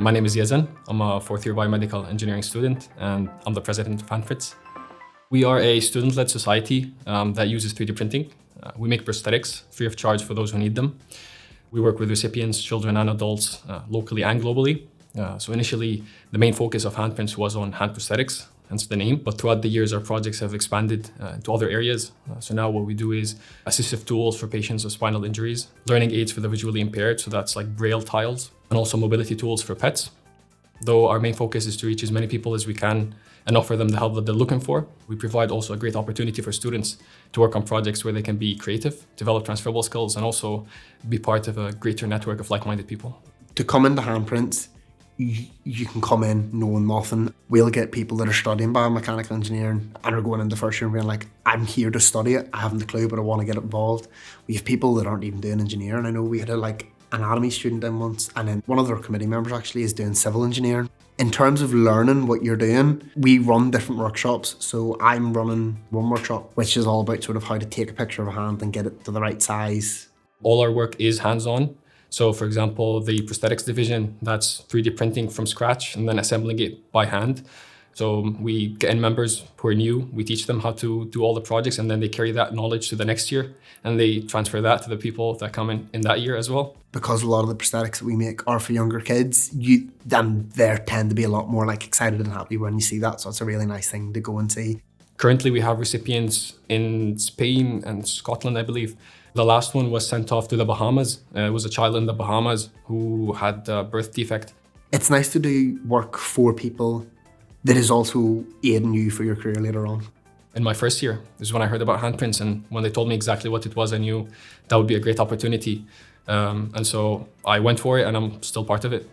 My name is Yazan. I'm a fourth-year biomedical engineering student, and I'm the president of Handprints. We are a student-led society that uses 3D printing. We make prosthetics free of charge for those who need them. We work with recipients, children and adults, locally and globally. So initially, the main focus of Handprints was on hand prosthetics, hence the name. But throughout the years, our projects have expanded to other areas. So now what we do is assistive tools for patients with spinal injuries, learning aids for the visually impaired, so that's like braille tiles, and also mobility tools for pets. Though our main focus is to reach as many people as we can and offer them the help that they're looking for, we provide also a great opportunity for students to work on projects where they can be creative, develop transferable skills, and also be part of a greater network of like-minded people. To come into Handprints, you can come in knowing nothing. We'll get people that are studying biomechanical engineering and are going into first year and being like, I'm here to study it, I haven't a clue, but I want to get involved. We have people that aren't even doing engineering. I know we had an anatomy student in once, and then one of our committee members actually is doing civil engineering. In terms of learning what you're doing, we run different workshops. So I'm running one workshop, which is all about sort of how to take a picture of a hand and get it to the right size. All our work is hands-on. So for example, the prosthetics division, that's 3D printing from scratch and then assembling it by hand. So we get in members who are new, we teach them how to do all the projects, and then they carry that knowledge to the next year and they transfer that to the people that come in that year as well. Because a lot of the prosthetics that we make are for younger kids, they tend to be a lot more excited and happy when you see that. So it's a really nice thing to go and see. Currently, we have recipients in Spain and Scotland, I believe. The last one was sent off to the Bahamas. It was a child in the Bahamas who had a birth defect. It's nice to do work for people that is also aiding you for your career later on. In my first year is when I heard about Handprints, and when they told me exactly what it was, I knew that would be a great opportunity. And so I went for it, and I'm still part of it.